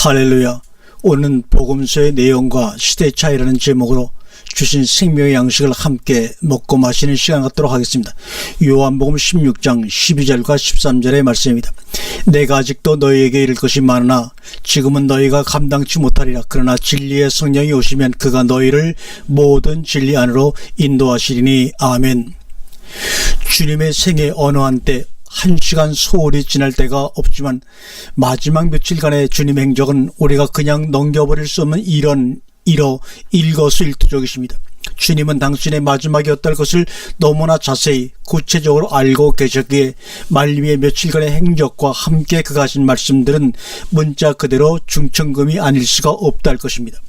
할렐루야. 오늘은 복음서의 내용과 시대 차이라는 제목으로 주신 생명의 양식을 함께 먹고 마시는 시간 갖도록 하겠습니다. 요한복음 16장 12절과 13절의 말씀입니다. 내가 아직도 너희에게 이를 것이 많으나 지금은 너희가 감당치 못하리라. 그러나 진리의 성령이 오시면 그가 너희를 모든 진리 안으로 인도하시리니. 아멘. 주님의 생애 어느 한때 1시간 소홀히 지날 때가 없지만 마지막 며칠간의 주님의 행적은 우리가 그냥 넘겨버릴 수 없는 일거수일투족이십니다. 주님은 당신의 마지막이 어떨 것을 너무나 자세히 구체적으로 알고 계셨기에 말미의 며칠간의 행적과 함께 그가 하신 말씀들은 문자 그대로 중천금이 아닐 수가 없다 할 것입니다.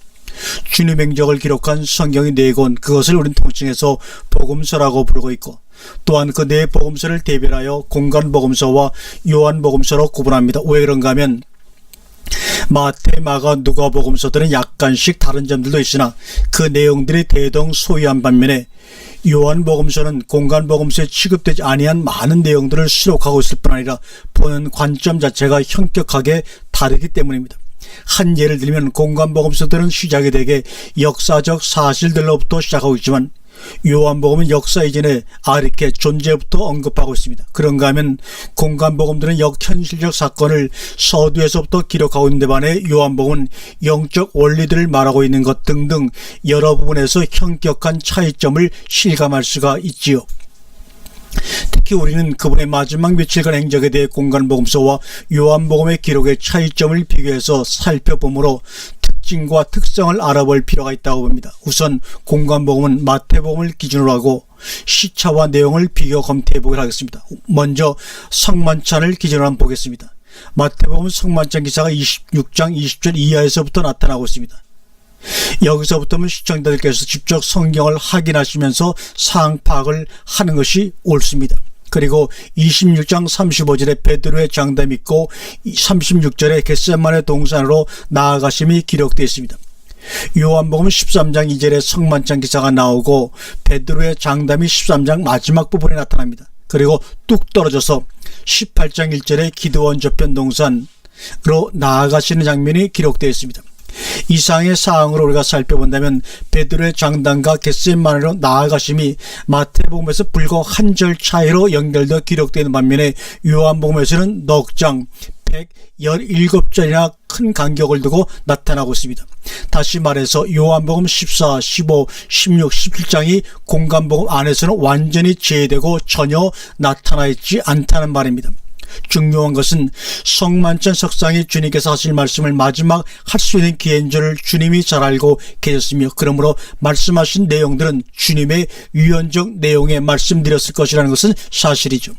주님 행적을 기록한 성경이 4권, 그것을 우리는 통칭해서 복음서라고 부르고 있고, 또한 그 네 복음서를 대별하여 공간복음서와 요한복음서로 구분합니다. 왜 그런가 하면 마태, 마가, 누가복음서들은 약간씩 다른 점들도 있으나 그 내용들이 대동소이한 반면에 요한복음서는 공간복음서에 취급되지 아니한 많은 내용들을 수록하고 있을 뿐 아니라 보는 관점 자체가 현격하게 다르기 때문입니다. 한 예를 들면 공간복음서들은 시작이 되게 역사적 사실들로부터 시작하고 있지만 요한복음은 역사 이전에 아르케 존재부터 언급하고 있습니다. 그런가 하면 공간복음들은 역현실적 사건을 서두에서부터 기록하고 있는 데 반해 요한복음은 영적 원리들을 말하고 있는 것 등등 여러 부분에서 현격한 차이점을 실감할 수가 있지요. 특히 우리는 그분의 마지막 며칠간 행적에 대해 공간복음서와 요한복음의 기록의 차이점을 비교해서 살펴보므로 특징과 특성을 알아볼 필요가 있다고 봅니다. 우선 공간복음은 마태복음을 기준으로 하고 시차와 내용을 비교 검토해 보기로 하겠습니다. 먼저 성만찬을 기준으로 한번 보겠습니다. 마태복음은 성만찬 기사가 26장 20절 이하에서부터 나타나고 있습니다. 여기서부터는 시청자들께서 직접 성경을 확인하시면서 사항 파악을 하는 것이 옳습니다. 그리고 26장 35절에 베드로의 장담이 있고 36절에 겟세마네 동산으로 나아가심이 기록되어 있습니다. 요한복음 13장 2절에 성만찬 기사가 나오고 베드로의 장담이 13장 마지막 부분에 나타납니다. 그리고 뚝 떨어져서 18장 1절에 기드온 저편 동산으로 나아가시는 장면이 기록되어 있습니다. 이상의 사항으로 우리가 살펴본다면 베드로의 장담과 겟세마네로 나아가심이 마태복음에서 불과 한 절 차이로 연결되어 기록되는 반면에 요한복음에서는 넉 장 117절이나 큰 간격을 두고 나타나고 있습니다. 다시 말해서 요한복음 14, 15, 16, 17장이 공간복음 안에서는 완전히 제외되고 전혀 나타나 있지 않다는 말입니다. 중요한 것은 성만찬 석상에 주님께서 하실 말씀을 마지막 할 수 있는 기회인 줄 주님이 잘 알고 계셨으며 그러므로 말씀하신 내용들은 주님의 유언적 내용에 말씀드렸을 것이라는 것은 사실이죠.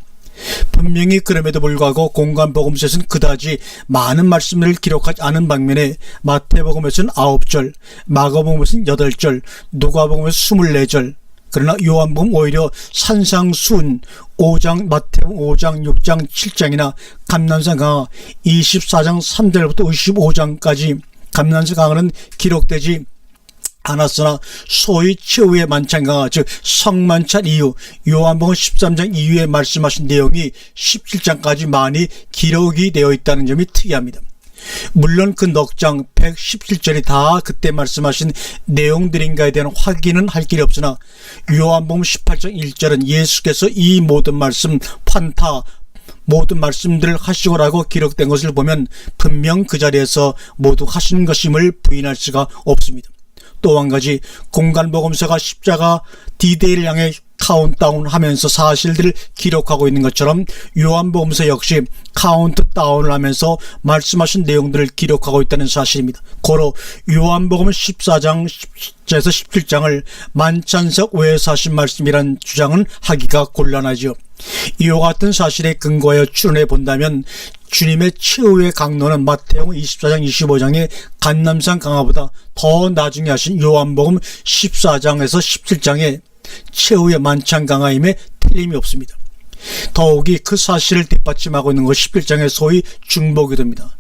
분명히 그럼에도 불구하고 공간복음서에서는 그다지 많은 말씀들을 기록하지 않은 반면에 마태복음에서는 9절, 마가복음에서는 8절, 누가복음에서 24절, 그러나 요한복음 오히려 산상수훈 5장, 마태복음 5장, 6장, 7장이나 감난산 강화 24장 3절부터 25장까지 감난산 강화는 기록되지 않았으나 소위 최후의 만찬 강화, 즉 성만찬 이후 요한복음 13장 이후에 말씀하신 내용이 17장까지 많이 기록이 되어 있다는 점이 특이합니다. 물론 그 넉 장 117절이 다 그때 말씀하신 내용들인가에 대한 확인은 할 길이 없으나 요한복음 18장 1절은 예수께서 이 모든 말씀 모든 말씀들을 하시고라고 기록된 것을 보면 분명 그 자리에서 모두 하신 것임을 부인할 수가 없습니다. 또 한 가지 공간복음서가 십자가 디데이를 향해 카운트다운 하면서 사실들을 기록하고 있는 것처럼 요한복음서 역시 카운트다운을 하면서 말씀하신 내용들을 기록하고 있다는 사실입니다. 고로 요한복음 14장 10절에서 17장을 만찬석 외에서 하신 말씀이란 주장은 하기가 곤란하지요. 이와 같은 사실에 근거하여 추론해 본다면 주님의 최후의 강론은 마태복음 24장 25장의 감난산 강화보다 더 나중에 하신 요한복음 14장에서 17장의 최후의 만찬 강화임에 틀림이 없습니다. 더욱이 그 사실을 뒷받침하고 있는 것 11장의 소위 중보기도입니다.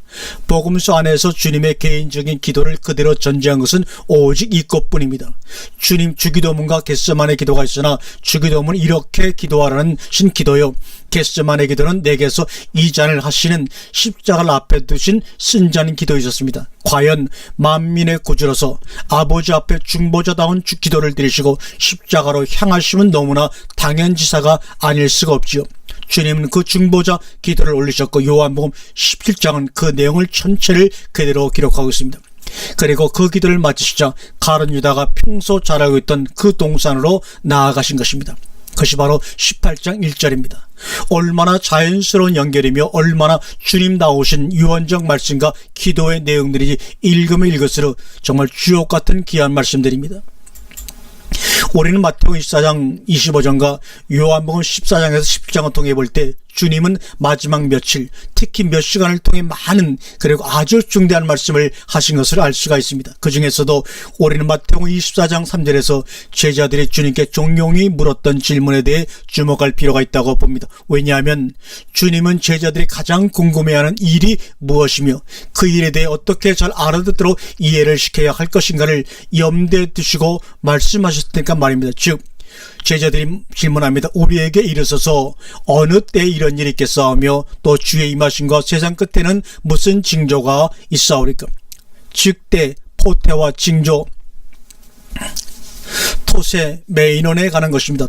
복음서 안에서 주님의 개인적인 기도를 그대로 전제한 것은 오직 이것뿐입니다. 주님 주기도문과 겟세마네 기도가 있으나 주기도문은 이렇게 기도하라는 신기도요, 겟세마네 기도는 내게서 이 잔을 하시는 십자가를 앞에 두신 쓴잔 기도 있었습니다. 과연 만민의 구주로서 아버지 앞에 중보자다운 기도를 드리시고 십자가로 향하심은 너무나 당연지사가 아닐 수가 없지요. 주님은 그 중보자 기도를 올리셨고 요한복음 17장은 그 내용을 전체를 그대로 기록하고 있습니다. 그리고 그 기도를 마치시자 가룟 유다가 평소 잘하고 있던 그 동산으로 나아가신 것입니다. 그것이 바로 18장 1절입니다. 얼마나 자연스러운 연결이며 얼마나 주님다우신 유언적 말씀과 기도의 내용들이 읽으면 읽을수록 정말 주옥같은 귀한 말씀들입니다. 우리는 마태복음 24장 25절과 요한복음 14장에서 17장을 통해 볼 때 주님은 마지막 며칠, 특히 몇 시간을 통해 많은 그리고 아주 중대한 말씀을 하신 것을 알 수가 있습니다. 그 중에서도 우리는 마태복음 24장 3절에서 제자들이 주님께 종용이 물었던 질문에 대해 주목할 필요가 있다고 봅니다. 왜냐하면 주님은 제자들이 가장 궁금해하는 일이 무엇이며 그 일에 대해 어떻게 잘 알아듣도록 이해를 시켜야 할 것인가를 염두에 두시고 말씀하셨으니까 말입니다. 즉 제자들이 질문합니다. 우리에게 이르소서 어느 때에 이런 일이 있겠사오며 또 주의 임하심과 세상 끝에는 무슨 징조가 있사오리까? 즉 때 포태와 징조, 토세 메이논에 관한 것입니다.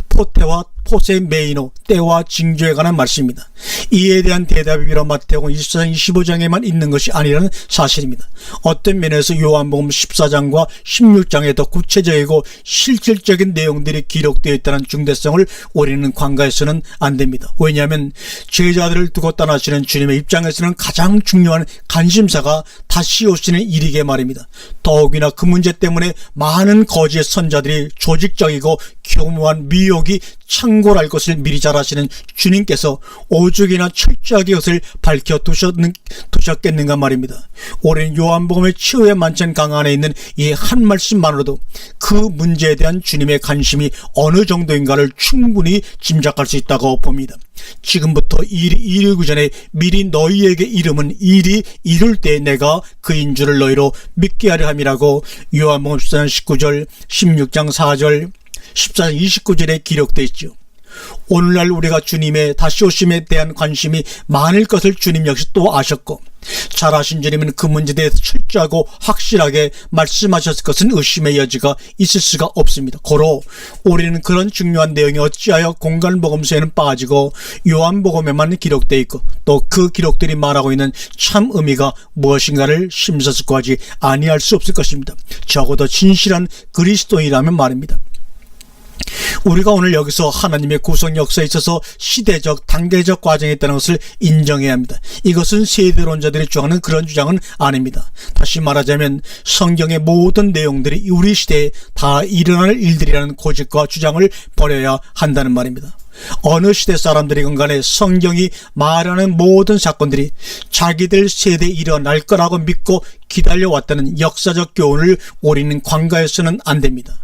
포태와 포세 메이노, 때와 징조에 관한 말씀입니다. 이에 대한 대답이 비록 마태복음 24장 25장에만 있는 것이 아니라는 사실입니다. 어떤 면에서 요한복음 14장과 16장에 더 구체적이고 실질적인 내용들이 기록되어 있다는 중대성을 우리는 간과해서는 안 됩니다. 왜냐하면 제자들을 두고 떠나시는 주님의 입장에서는 가장 중요한 관심사가 다시 오시는 일이게 말입니다. 더욱이나 그 문제 때문에 많은 거짓 선자들이 조직적이고 교묘한 미혹이 창궐할 것을 미리 잘 아시는 주님께서 오죽이나 철저하게 그것을 밝혀두셨겠는가 말입니다. 올해는 요한복음의 최후의 만찬 강안에 있는 이 한 말씀만으로도 그 문제에 대한 주님의 관심이 어느 정도인가를 충분히 짐작할 수 있다고 봅니다. 지금부터 일이 이르기 전에 미리 너희에게 이름은 일이 이룰 때 내가 그인 줄을 너희로 믿게 하려 함이라고 요한복음 14장 19절, 16장 4절, 14장 29절에 기록되어 있죠. 오늘날 우리가 주님의 다시 오심에 대한 관심이 많을 것을 주님 역시 또 아셨고 잘 아신 주님은 그 문제에 대해서 철저하고 확실하게 말씀하셨을 것은 의심의 여지가 있을 수가 없습니다. 고로 우리는 그런 중요한 내용이 어찌하여 공간복음서에는 빠지고 요한복음에만 기록되어 있고 또 그 기록들이 말하고 있는 참 의미가 무엇인가를 심사숙고하지 아니할 수 없을 것입니다. 적어도 진실한 그리스도인이라면 말입니다. 우리가 오늘 여기서 하나님의 구속 역사에 있어서 시대적, 단계적 과정에 있다는 것을 인정해야 합니다. 이것은 세대론자들이 주장하는 그런 주장은 아닙니다. 다시 말하자면 성경의 모든 내용들이 우리 시대에 다 일어날 일들이라는 고집과 주장을 버려야 한다는 말입니다. 어느 시대 사람들이건 간에 성경이 말하는 모든 사건들이 자기들 세대에 일어날 거라고 믿고 기다려왔다는 역사적 교훈을 우리는 간과해서는 안 됩니다.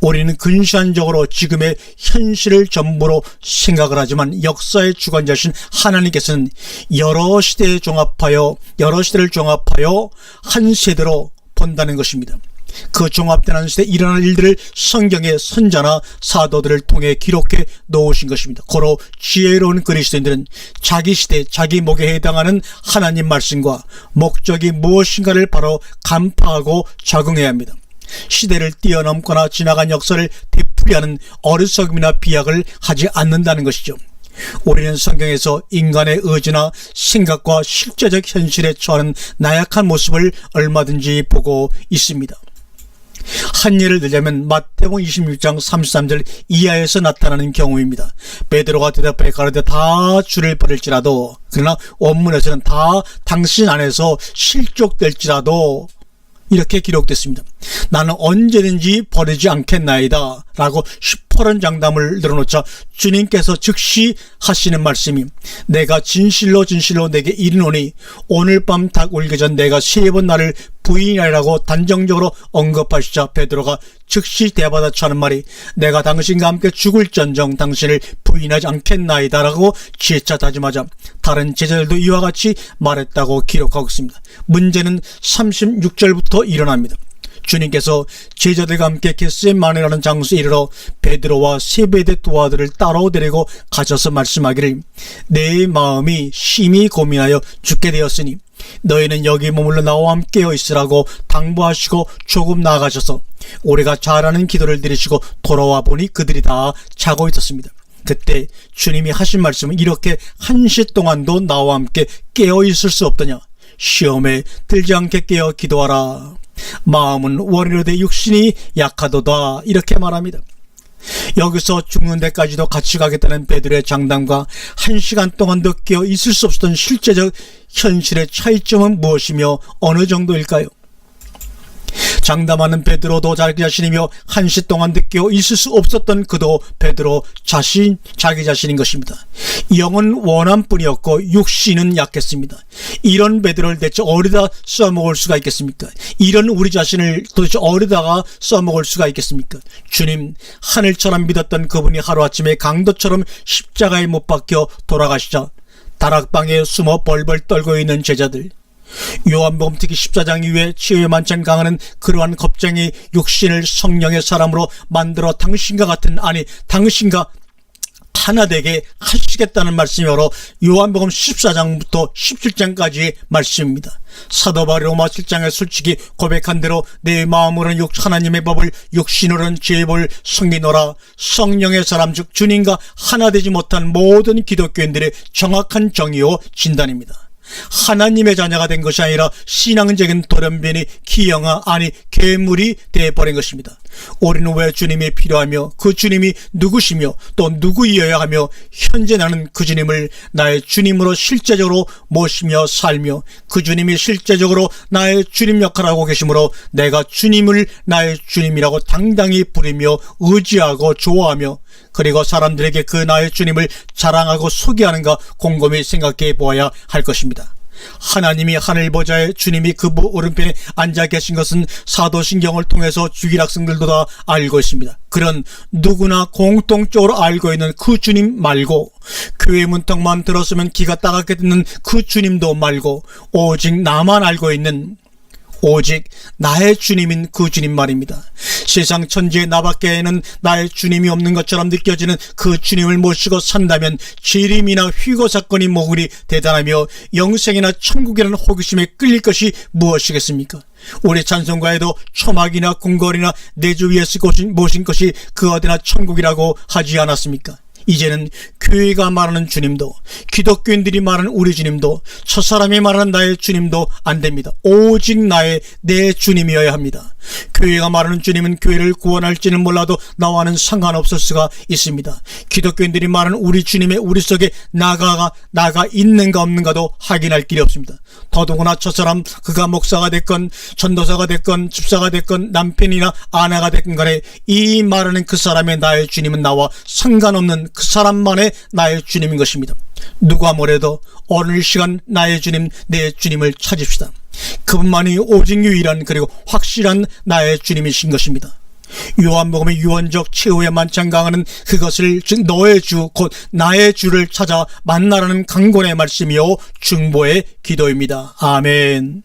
우리는 근시안적으로 지금의 현실을 전부로 생각을 하지만 역사의 주관자신 하나님께서는 여러 시대를 종합하여 한 세대로 본다는 것입니다. 그 종합된 시대에 일어날 일들을 성경의 선자나 사도들을 통해 기록해 놓으신 것입니다. 고로 지혜로운 그리스도인들은 자기 시대, 자기 목에 해당하는 하나님 말씀과 목적이 무엇인가를 바로 간파하고 적응해야 합니다. 시대를 뛰어넘거나 지나간 역사를 되풀이하는 어리석음이나 비약을 하지 않는다는 것이죠. 우리는 성경에서 인간의 의지나 생각과 실제적 현실에 처하는 나약한 모습을 얼마든지 보고 있습니다. 한 예를 들자면 마태복음 26장 33절 이하에서 나타나는 경우입니다. 베드로가 대답하여 가로되 다 주를 버릴지라도 그러나 원문에서는 다 당신 안에서 실족될지라도 이렇게 기록됐습니다. 나는 언제든지 버리지 않겠나이다 라고 시퍼런 장담을 늘어놓자 주님께서 즉시 하시는 말씀이 내가 진실로 진실로 내게 이르노니 오늘 밤 닭 울기 전 내가 3번 나를 부인하리라고 단정적으로 언급하시자 베드로가 즉시 대받아쳐 하는 말이 내가 당신과 함께 죽을전정 당신을 부인하지 않겠나이다 라고 재차 다짐하자 다른 제자들도 이와 같이 말했다고 기록하고 있습니다. 문제는 36절부터 일어납니다. 주님께서 제자들과 함께 겟세마네라는 장소에 이르러 베드로와 세베대 두 아들을 따로 데리고 가셔서 말씀하기를 내 마음이 심히 고민하여 죽게 되었으니 너희는 여기 머물러 나와 함께여 있으라고 당부하시고 조금 나아가셔서 우리가 잘하는 기도를 드리시고 돌아와 보니 그들이 다 자고 있었습니다. 그때 주님이 하신 말씀은 이렇게 1시 동안도 나와 함께 깨어 있을 수 없더냐 시험에 들지 않게 깨어 기도하라. 마음은 원이로되 육신이 약하도다 이렇게 말합니다. 여기서 죽는 데까지도 같이 가겠다는 베드로의 장담과 1시간 동안도 깨어 있을 수 없었던 실제적 현실의 차이점은 무엇이며 어느 정도일까요? 장담하는 베드로도 자기 자신이며 1시 동안 깨어 있을 수 없었던 그도 베드로 자기 자신인 것입니다. 영은 원한 뿐이었고 육신은 약했습니다. 이런 베드로를 대체 어디다 써먹을 수가 있겠습니까? 이런 우리 자신을 도대체 어디다가 써먹을 수가 있겠습니까? 주님 하늘처럼 믿었던 그분이 하루아침에 강도처럼 십자가에 못 박혀 돌아가시자 다락방에 숨어 벌벌 떨고 있는 제자들, 요한복음 특히 14장 이후에 치유의 만찬 강하는 그러한 겁쟁이 육신을 성령의 사람으로 만들어 당신과 같은 당신과 하나 되게 하시겠다는 말씀이 바로 요한복음 14장부터 17장까지의 말씀입니다. 사도 바울이 로마 7장에 솔직히 고백한 대로 내 마음으로는 하나님의 법을 육신으로는 제 법을 섬기노라. 성령의 사람 즉 주님과 하나 되지 못한 모든 기독교인들의 정확한 정의요 진단입니다. 하나님의 자녀가 된 것이 아니라 신앙적인 돌연변이 기형아 괴물이 되어버린 것입니다. 우리는 왜 주님이 필요하며 그 주님이 누구시며 또 누구이어야 하며 현재 나는 그 주님을 나의 주님으로 실제적으로 모시며 살며 그 주님이 실제적으로 나의 주님 역할을 하고 계시므로 내가 주님을 나의 주님이라고 당당히 부르며 의지하고 좋아하며 그리고 사람들에게 그 나의 주님을 자랑하고 소개하는가 곰곰이 생각해 보아야 할 것입니다. 하나님이 하늘보좌에 주님이 그 오른편에 앉아 계신 것은 사도신경을 통해서 주일학생들도 다 알고 있습니다. 그런 누구나 공통적으로 알고 있는 그 주님 말고 교회 문턱만 들었으면 기가 따갑게 듣는 그 주님도 말고 오직 나만 알고 있는 오직 나의 주님인 그 주님 말입니다. 세상 천지에 나밖에는 나의 주님이 없는 것처럼 느껴지는 그 주님을 모시고 산다면 재림이나 휴거 사건이 뭐 그리 대단하며 영생이나 천국이라는 호기심에 끌릴 것이 무엇이겠습니까? 우리 찬송가에도 초막이나 궁궐이나 내주 위에서 모신 것이 그 어디나 천국이라고 하지 않았습니까? 이제는 교회가 말하는 주님도 기독교인들이 말하는 우리 주님도 첫사람이 말하는 나의 주님도 안됩니다. 오직 내 주님이어야 합니다. 교회가 말하는 주님은 교회를 구원할지는 몰라도 나와는 상관없을 수가 있습니다. 기독교인들이 말하는 우리 주님의 우리 속에 나가 있는가 없는가도 확인할 길이 없습니다. 더더구나 첫사람 그가 목사가 됐건 전도사가 됐건 집사가 됐건 남편이나 아내가 됐건 간에 이 말하는 그 사람의 나의 주님은 나와 상관없는 그 사람만의 나의 주님인 것입니다. 누가 뭐래도 어느 시간 나의 주님 내 주님을 찾읍시다. 그분만이 오직 유일한 그리고 확실한 나의 주님이신 것입니다. 요한복음의 유언적 최후의 만찬 강하는 그것을 즉 너의 주 곧 나의 주를 찾아 만나라는 강권의 말씀이요 중보의 기도입니다. 아멘.